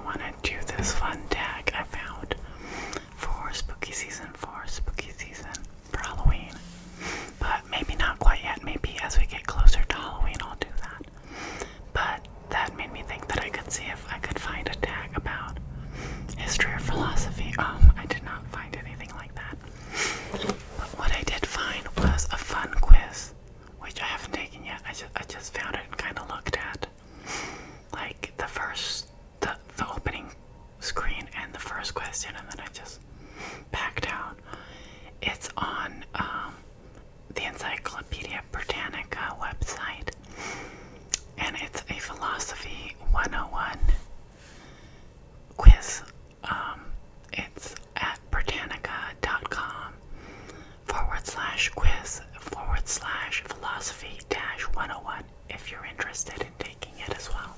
want to do this fun tag I found for spooky season for Halloween. But maybe not quite yet. Maybe as we get closer to Halloween I'll do that. But that made me think that I could see if I could find a tag about history or philosophy. I did not find anything like that. But what I did find was a fun quiz, which I haven't taken yet. I just found it and kind of looked at like the opening screen and the first question, and then I just backed out. It's on the Encyclopedia Britannica website, and it's a philosophy 101 quiz. It's at britannica.com/quiz/philosophy-101 if you're interested in taking it as well.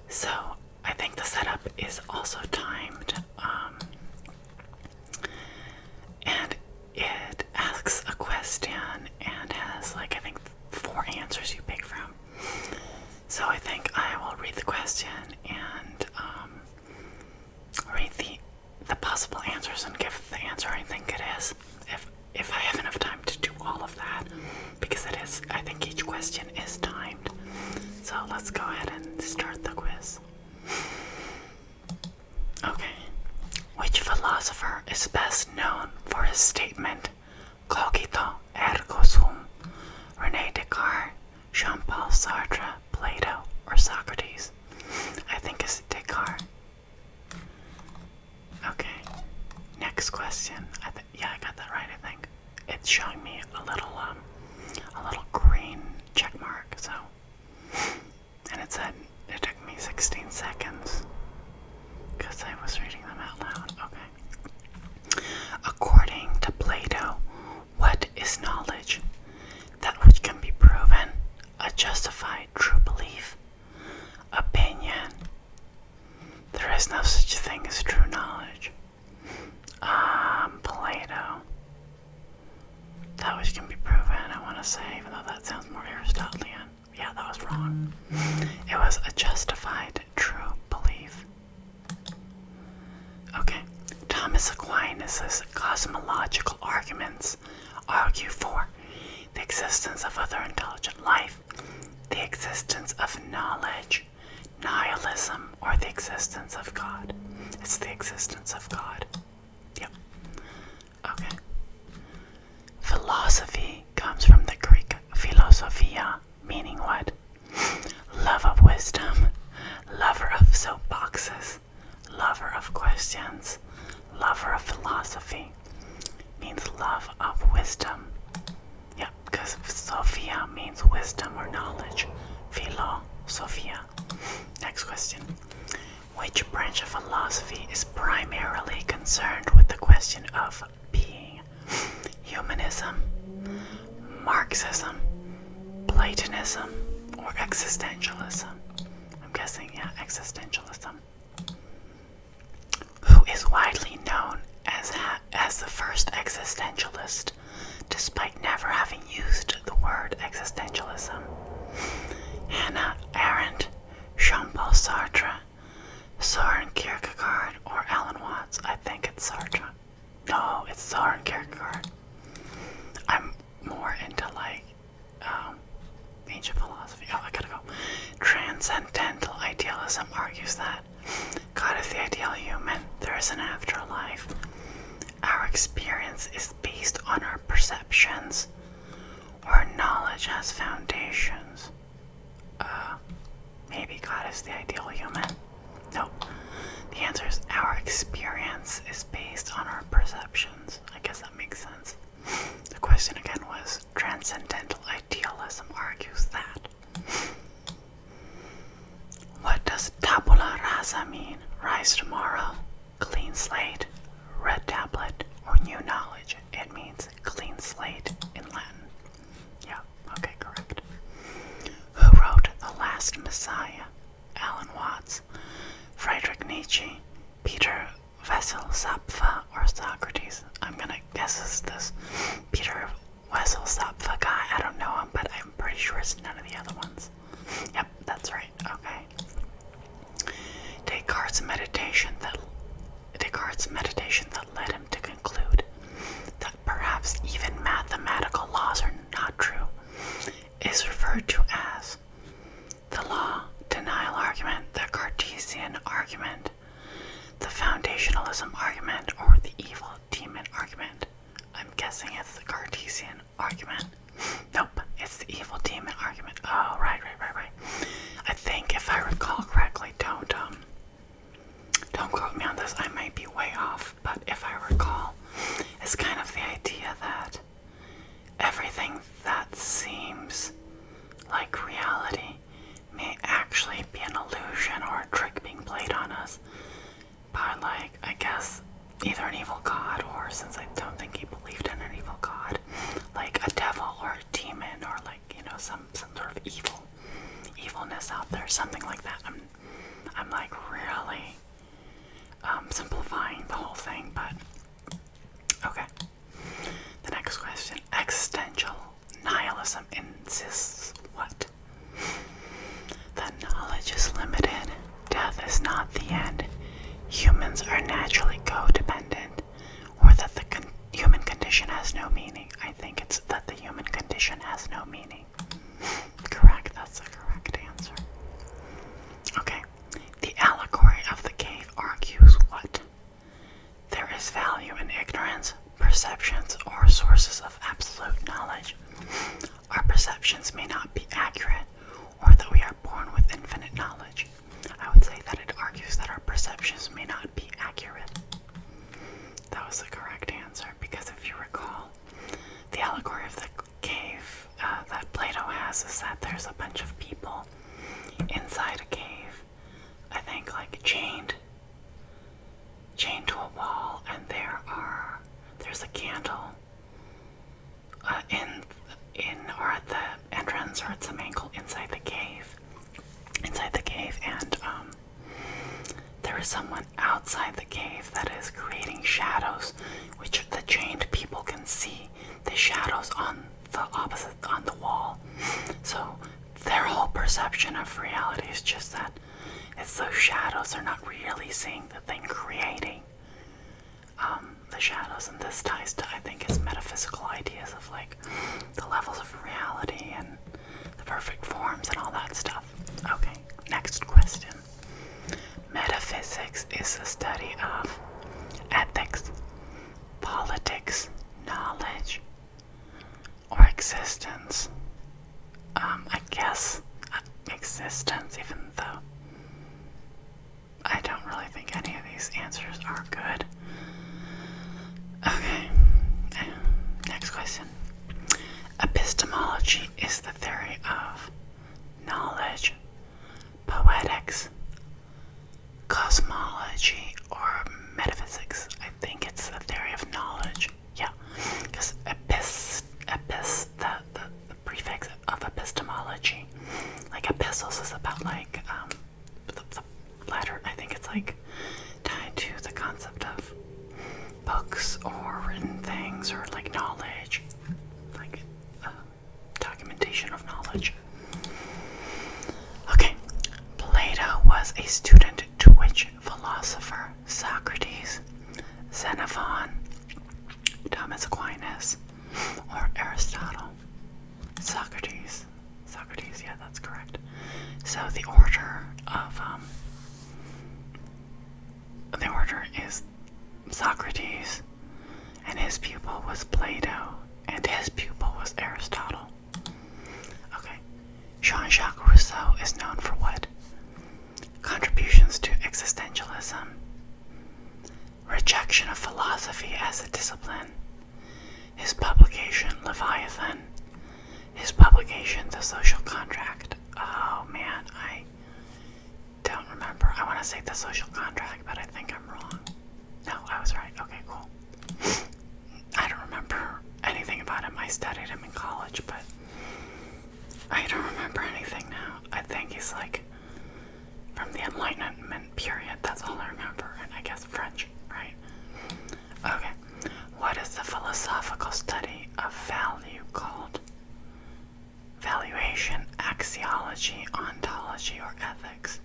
So I think the setup is also timed, and it asks a question and has like I think 4 answers you pick from. So I think I will read the question and read the possible answers and give the answer I think it is, if I have enough time to do all of that, because it is, I think each question is timed. So let's go ahead and start the quiz. Okay. Which philosopher is best known for his statement, cogito ergo sum? René Descartes, Jean-Paul Sartre, Plato, or Socrates? I think it's Descartes. Okay. Next question. Yeah, I got that right, I think. It's showing me a little green check mark, so. And it said it took me 16 seconds because I was reading them out loud. Okay. According to Plato, what is knowledge? That which can be proven, a justified true belief, opinion. There is no such thing as true knowledge. Plato. That which can be proven, I want to say, even though that sounds more Aristotelian. Yeah, that was wrong. It was a justified true belief. Okay. Thomas Aquinas' cosmological arguments argue for the existence of other intelligent life, the existence of knowledge, nihilism, or the existence of God. It's the existence of God. Yep. Okay. Philosophy comes from the Greek philosophia, meaning what? Love of wisdom, lover of soapboxes, lover of questions, lover of philosophy. Means love of wisdom. Yep, because Sophia means wisdom or knowledge. Philosophia. Next question. Which branch of philosophy is primarily concerned with the question of being? Humanism, Marxism, Platonism, or existentialism? I'm guessing, yeah, existentialism. Who is widely known as the first existentialist, despite never having used the word existentialism? Hannah Arendt, Jean-Paul Sartre, Søren Kierkegaard, or Alan Watts? I think it's Sartre. No, it's Søren Kierkegaard. I'm more into like ancient philosophy. Oh, I gotta go. Transcendental idealism argues that God is the ideal human. There is an afterlife. Our experience is based on our perceptions, or knowledge has foundations. Maybe God is the ideal human. Nope. The answer is our experience is based on our perceptions. I guess that makes sense. The question again was, transcendental idealism argues that. What does tabula rasa mean? Rise tomorrow, clean slate, red tablet, or new knowledge? It means clean slate in Latin. Yeah, okay, correct. Who wrote The Last Messiah? Alan Watts, Friedrich Nietzsche, Peter Wessel-Zapfa, or Socrates? I'm gonna guess it's this Peter Wessel-Zapfa guy. I don't know him, but I'm pretty sure it's none of the other ones. Yep, that's right. Okay. Descartes meditation that led him to conclude that perhaps even mathematical laws are not true is referred to as the law denial argument, the Cartesian argument, the foundationalism argument, or the evil demon argument. I'm guessing it's the Cartesian argument. Nope, it's the evil demon argument. Oh, right. I think if I recall correctly, don't quote me on this, I might be way off, but if I recall, it's kind of the idea that everything that seems like reality may actually be an illusion or a trick being played on us by, like, I guess, either an evil god, or, since I don't think he believed in an evil god, like a devil or a demon, or like, some sort of evilness out there, something like that. I'm like really simplifying the whole thing, but okay. The next question. Existential nihilism insists what? That knowledge is limited, death is not the end, humans are naturally codependent, or that the human condition has no meaning. I think it's that the human condition has no meaning. Correct, that's the correct answer. Okay, the allegory of the cave argues what? There is value in ignorance, perceptions, or sources of absolute knowledge. Our perceptions may not be accurate, or that we are born with infinite knowledge. I would say that it argues that our perceptions may not be accurate. That was the correct answer, because if you recall, the allegory of the cave that Plato has is that there's a bunch of people inside a cave, I think like chained to a wall, and there's a candle in or at the entrance or at some angle inside the cave, and there is someone outside the cave that is creating shadows, which the chained people can see the shadows on the wall. So their whole perception of reality is just that it's those shadows. They're not really seeing the thing creating the shadows, and this ties to, I think, his metaphysical ideas of like the levels of reality and the perfect forms and all that stuff. Okay, next question. Metaphysics is the study of ethics, politics, knowledge, or existence. I guess existence, even though I don't really think any of these answers are good. Okay, next question. Epistemology is the theory of knowledge, poetics, cosmology, or metaphysics. I think it's the theory of knowledge. Yeah, because the prefix of epistemology, like epistles, is about like the letter. I think it's like tied to the concept of books or written things, or like knowledge, like documentation of knowledge. Okay, Plato was a student to which philosopher? Socrates, Xenophon, Thomas Aquinas, or Aristotle? Socrates, yeah, that's correct. So the order is Socrates, and his pupil was Plato, and his pupil was Aristotle. Okay, Jean-Jacques Rousseau is known for what? Contributions to existentialism, rejection of philosophy as a discipline, his publication Leviathan, his publication The Social Contract. Oh man, I don't remember. I want to say The Social Contract, but I think I'm wrong. No, I was right. Okay, cool. I don't remember anything about him. I studied him in college, but I don't remember anything now. I think he's like from the Enlightenment period. That's all I remember, and I guess French, right? Okay. What is the philosophical study of value called? Valuation, axiology, ontology, or ethics?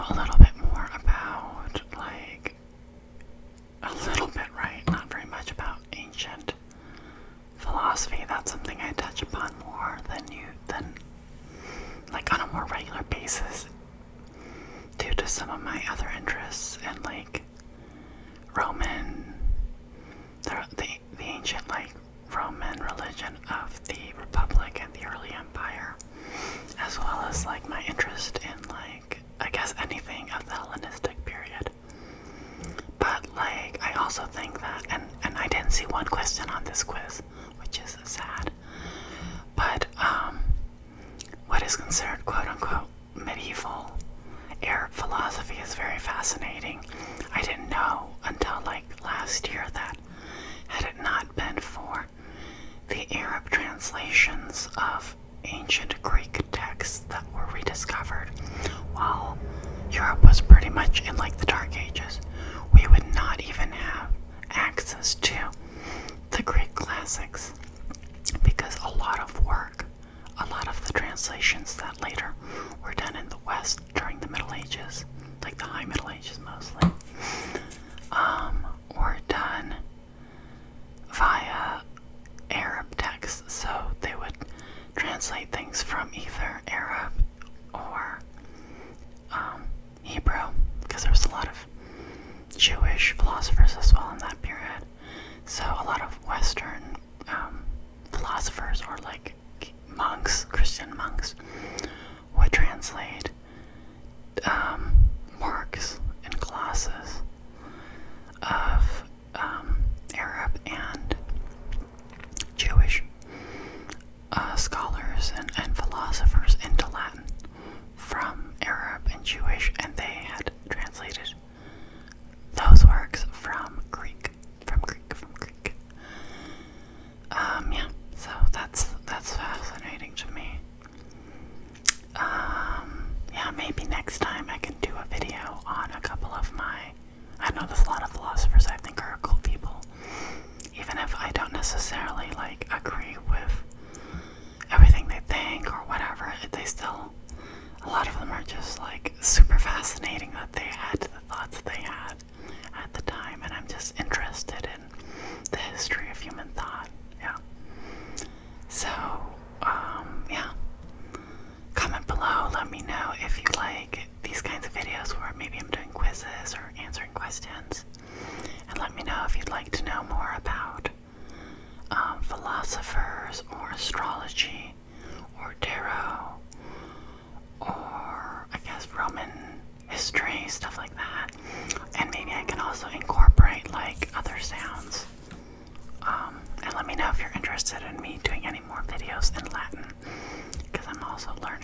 a little bit more about, like, a little bit, right? Not very much about ancient philosophy. That's something I touch upon more than like on a more regular basis due to some of my other interests in, like, the ancient, like, Roman religion of the Republic and the early Empire, as well as, like, my interest in, like, I guess anything of the Hellenistic period. But, like, I also think that, and I didn't see one question on this quiz, which is sad, but, what is considered quote-unquote medieval Arab philosophy is very fascinating. I didn't know until, like, last year that had it not been for the Arab translations of ancient Greek texts that were rediscovered while Europe was pretty much in, like, the Dark Ages, we would not even have access to the Greek classics, because a lot of the translations that later were done in the West during the Middle Ages, like the High Middle Ages mostly, were done via Arab texts. So they would translate things from either Arab or Hebrew, because there was a lot of Jewish philosophers as well in that period. So a lot of Western philosophers, or like monks, Christian monks, would translate works and glosses of Arab and Jewish scholars and philosophers into Latin from Arab and Jewish, and they had translated those works from Greek. Yeah, so that's fascinating to me. Yeah, maybe next time I can do a video on a couple of I know there's a lot of philosophers I think are cool people, even if I don't necessarily, like, agree with everything they think or whatever. They still, a lot of them are just, like, super fascinating that they had the thoughts they had at the time, and I'm just interested in the history of human thought. Yeah. So, yeah. Comment below, let me know if you like these kinds of videos where maybe I'm doing quizzes or answering questions. And let me know if you'd like to know more about philosophers or astrology or tarot or, I guess, Roman history, stuff like that. And maybe I can also incorporate, like, other sounds. And let me know if you're interested in me doing any more videos in Latin, because I'm also learning